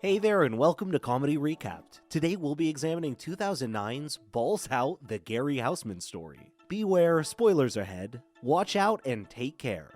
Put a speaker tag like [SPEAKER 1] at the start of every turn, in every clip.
[SPEAKER 1] Hey there and welcome to Comedy Recapped. Today we'll be examining 2009's Balls Out, the Gary Houseman story. Beware, spoilers ahead. Watch out and take care.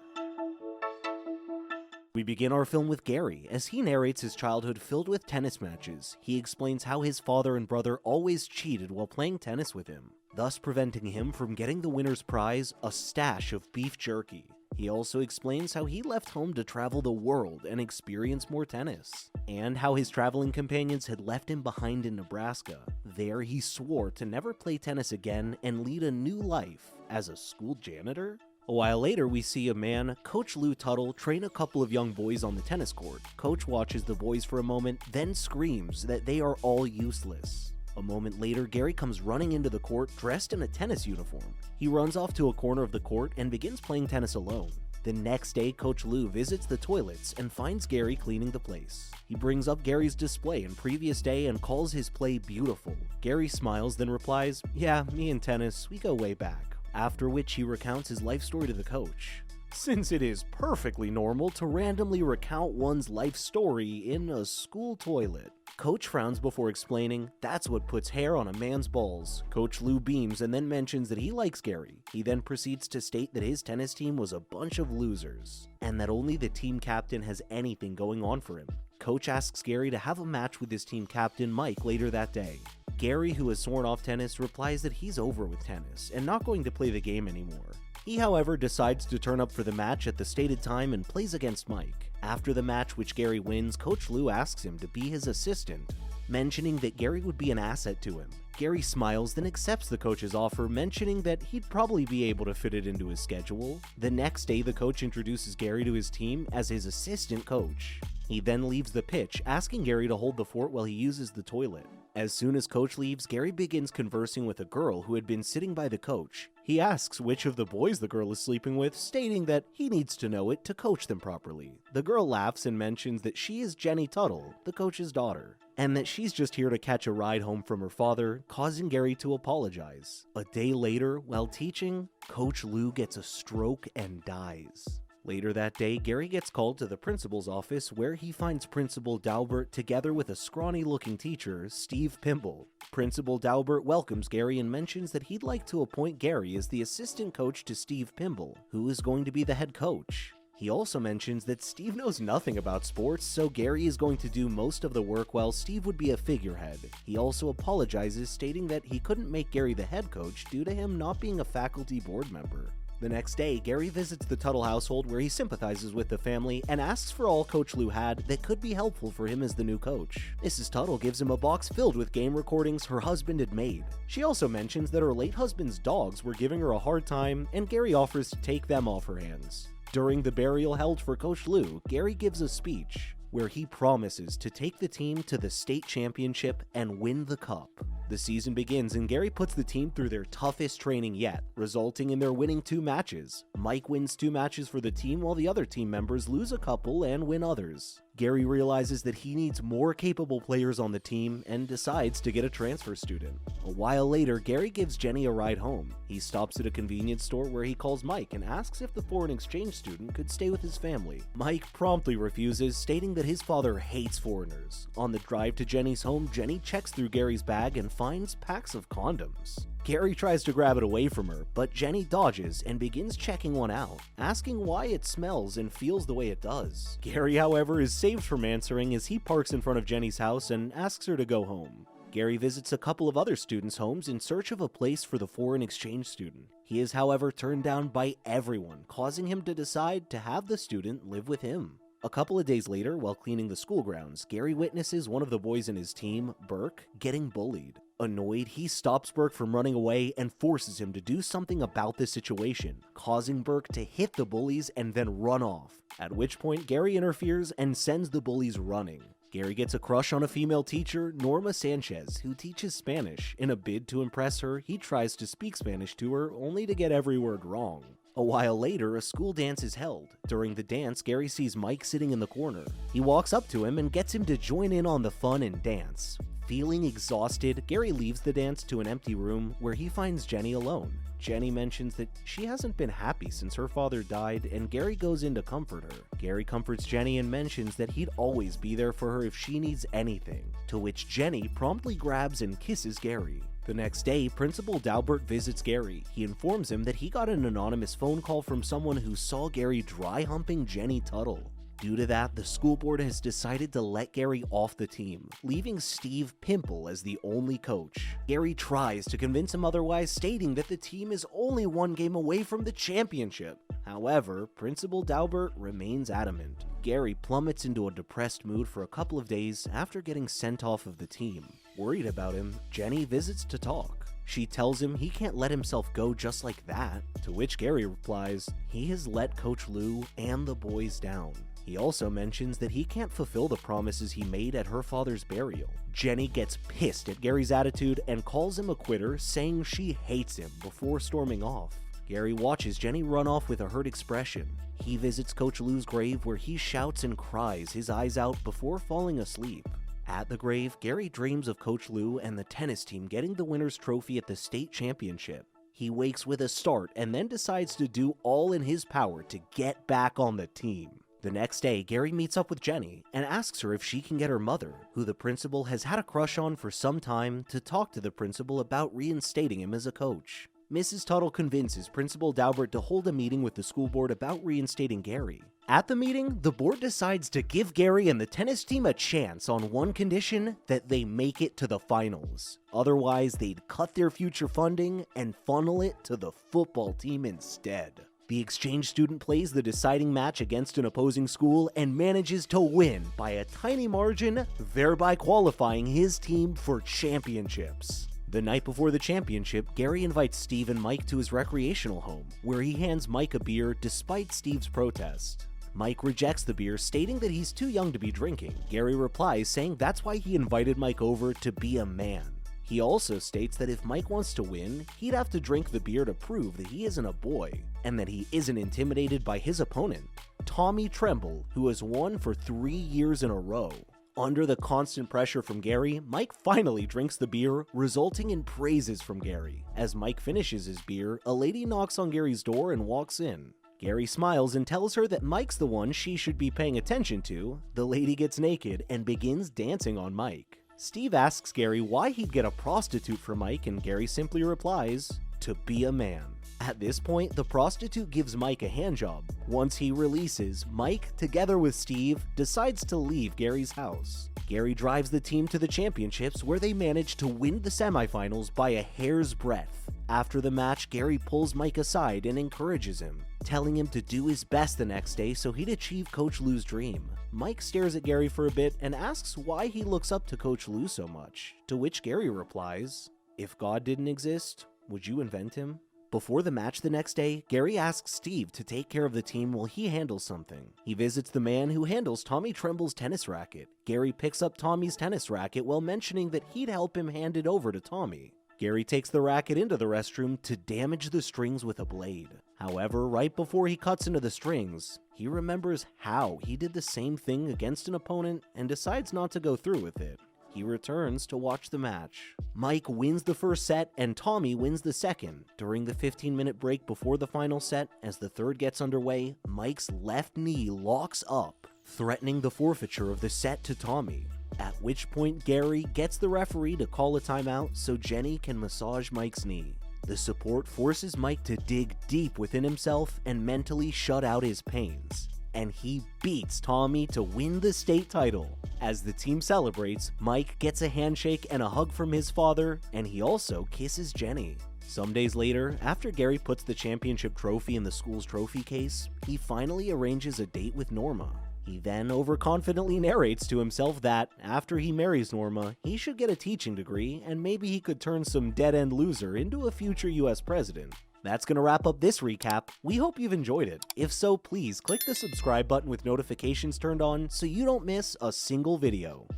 [SPEAKER 1] We begin our film with Gary, as he narrates his childhood filled with tennis matches. He explains how his father and brother always cheated while playing tennis with him, thus preventing him from getting the winner's prize, a stash of beef jerky. He also explains how he left home to travel the world and experience more tennis, and how his traveling companions had left him behind in Nebraska. There, he swore to never play tennis again and lead a new life as a school janitor. A while later, we see a man, Coach Lou Tuttle, train a couple of young boys on the tennis court. Coach watches the boys for a moment, then screams that they are all useless. A moment later, Gary comes running into the court dressed in a tennis uniform. He runs off to a corner of the court and begins playing tennis alone. The next day, Coach Lou visits the toilets and finds Gary cleaning the place. He brings up Gary's display in previous day and calls his play beautiful. Gary smiles, then replies, "Yeah, me and tennis, we go way back." After which he recounts his life story to the coach. Since it is perfectly normal to randomly recount one's life story in a school toilet. Coach frowns before explaining, "That's what puts hair on a man's balls." Coach Lou beams and then mentions that he likes Gary. He then proceeds to state that his tennis team was a bunch of losers, and that only the team captain has anything going on for him. Coach asks Gary to have a match with his team captain, Mike, later that day. Gary, who has sworn off tennis, replies that he's over with tennis and not going to play the game anymore. He, however, decides to turn up for the match at the stated time and plays against Mike. After the match, which Gary wins, Coach Lou asks him to be his assistant, mentioning that Gary would be an asset to him. Gary smiles, then accepts the coach's offer, mentioning that he'd probably be able to fit it into his schedule. The next day, the coach introduces Gary to his team as his assistant coach. He then leaves the pitch, asking Gary to hold the fort while he uses the toilet. As soon as Coach leaves, Gary begins conversing with a girl who had been sitting by the coach. He asks which of the boys the girl is sleeping with, stating that he needs to know it to coach them properly. The girl laughs and mentions that she is Jenny Tuttle, the coach's daughter, and that she's just here to catch a ride home from her father, causing Gary to apologize. A day later, while teaching, Coach Lou gets a stroke and dies. Later that day, Gary gets called to the principal's office where he finds Principal Daubert together with a scrawny-looking teacher, Steve Pimble. Principal Daubert welcomes Gary and mentions that he'd like to appoint Gary as the assistant coach to Steve Pimble, who is going to be the head coach. He also mentions that Steve knows nothing about sports, so Gary is going to do most of the work while Steve would be a figurehead. He also apologizes, stating that he couldn't make Gary the head coach due to him not being a faculty board member. The next day, Gary visits the Tuttle household where he sympathizes with the family and asks for all Coach Lou had that could be helpful for him as the new coach. Mrs. Tuttle gives him a box filled with game recordings her husband had made. She also mentions that her late husband's dogs were giving her a hard time, and Gary offers to take them off her hands. During the burial held for Coach Lou, Gary gives a speech where he promises to take the team to the state championship and win the cup. The season begins and Gary puts the team through their toughest training yet, resulting in their winning 2 matches. Mike wins 2 matches for the team while the other team members lose a couple and win others. Gary realizes that he needs more capable players on the team and decides to get a transfer student. A while later, Gary gives Jenny a ride home. He stops at a convenience store where he calls Mike and asks if the foreign exchange student could stay with his family. Mike promptly refuses, stating that his father hates foreigners. On the drive to Jenny's home, Jenny checks through Gary's bag and finds packs of condoms. Gary tries to grab it away from her, but Jenny dodges and begins checking one out, asking why it smells and feels the way it does. Gary, however, is saved from answering as he parks in front of Jenny's house and asks her to go home. Gary visits a couple of other students' homes in search of a place for the foreign exchange student. He is, however, turned down by everyone, causing him to decide to have the student live with him. A couple of days later, while cleaning the school grounds, Gary witnesses one of the boys in his team, Burke, getting bullied. Annoyed, he stops Burke from running away and forces him to do something about the situation, causing Burke to hit the bullies and then run off, at which point Gary interferes and sends the bullies running. Gary gets a crush on a female teacher, Norma Sanchez, who teaches Spanish. In a bid to impress her, he tries to speak Spanish to her, only to get every word wrong. A while later, a school dance is held. During the dance, Gary sees Mike sitting in the corner. He walks up to him and gets him to join in on the fun and dance. Feeling exhausted, Gary leaves the dance to an empty room where he finds Jenny alone. Jenny mentions that she hasn't been happy since her father died, and Gary goes in to comfort her. Gary comforts Jenny and mentions that he'd always be there for her if she needs anything, to which Jenny promptly grabs and kisses Gary. The next day, Principal Daubert visits Gary. He informs him that he got an anonymous phone call from someone who saw Gary dry humping Jenny Tuttle. Due to that, the school board has decided to let Gary off the team, leaving Steve Pimple as the only coach. Gary tries to convince him otherwise, stating that the team is only one game away from the championship. However, Principal Daubert remains adamant. Gary plummets into a depressed mood for a couple of days after getting sent off of the team. Worried about him, Jenny visits to talk. She tells him he can't let himself go just like that, to which Gary replies he has let Coach Lou and the boys down. He also mentions that he can't fulfill the promises he made at her father's burial. Jenny gets pissed at Gary's attitude and calls him a quitter, saying she hates him before storming off. Gary watches Jenny run off with a hurt expression. He visits Coach Lou's grave where he shouts and cries his eyes out before falling asleep. At the grave, Gary dreams of Coach Lou and the tennis team getting the winner's trophy at the state championship. He wakes with a start and then decides to do all in his power to get back on the team. The next day, Gary meets up with Jenny and asks her if she can get her mother, who the principal has had a crush on for some time, to talk to the principal about reinstating him as a coach. Mrs. Tuttle convinces Principal Daubert to hold a meeting with the school board about reinstating Gary. At the meeting, the board decides to give Gary and the tennis team a chance on one condition: that they make it to the finals. Otherwise, they'd cut their future funding and funnel it to the football team instead. The exchange student plays the deciding match against an opposing school and manages to win by a tiny margin, thereby qualifying his team for championships. The night before the championship, Gary invites Steve and Mike to his recreational home, where he hands Mike a beer despite Steve's protest. Mike rejects the beer, stating that he's too young to be drinking. Gary replies, saying that's why he invited Mike over, to be a man. He also states that if Mike wants to win, he'd have to drink the beer to prove that he isn't a boy, and that he isn't intimidated by his opponent, Tommy Tremble, who has won for 3 years in a row. Under the constant pressure from Gary, Mike finally drinks the beer, resulting in praises from Gary. As Mike finishes his beer, a lady knocks on Gary's door and walks in. Gary smiles and tells her that Mike's the one she should be paying attention to. The lady gets naked and begins dancing on Mike. Steve asks Gary why he'd get a prostitute for Mike, and Gary simply replies, to be a man. At this point, the prostitute gives Mike a handjob. Once he releases, Mike, together with Steve, decides to leave Gary's house. Gary drives the team to the championships, where they manage to win the semifinals by a hair's breadth. After the match, Gary pulls Mike aside and encourages him, telling him to do his best the next day so he'd achieve Coach Lou's dream. Mike stares at Gary for a bit and asks why he looks up to Coach Lou so much, to which Gary replies, if God didn't exist, would you invent him? Before the match the next day, Gary asks Steve to take care of the team while he handles something. He visits the man who handles Tommy Tremble's tennis racket. Gary picks up Tommy's tennis racket while mentioning that he'd help him hand it over to Tommy. Gary takes the racket into the restroom to damage the strings with a blade. However, right before he cuts into the strings, he remembers how he did the same thing against an opponent and decides not to go through with it. He returns to watch the match. Mike wins the first set and Tommy wins the second. During the 15-minute break before the final set, as the third gets underway, Mike's left knee locks up, threatening the forfeiture of the set to Tommy. At which point Gary gets the referee to call a timeout so Jenny can massage Mike's knee. The support forces Mike to dig deep within himself and mentally shut out his pains. And he beats Tommy to win the state title. As the team celebrates, Mike gets a handshake and a hug from his father, and he also kisses Jenny. Some days later, after Gary puts the championship trophy in the school's trophy case, he finally arranges a date with Norma. He then overconfidently narrates to himself that, after he marries Norma, he should get a teaching degree and maybe he could turn some dead-end loser into a future US president. That's gonna wrap up this recap. We hope you've enjoyed it. If so, please click the subscribe button with notifications turned on so you don't miss a single video.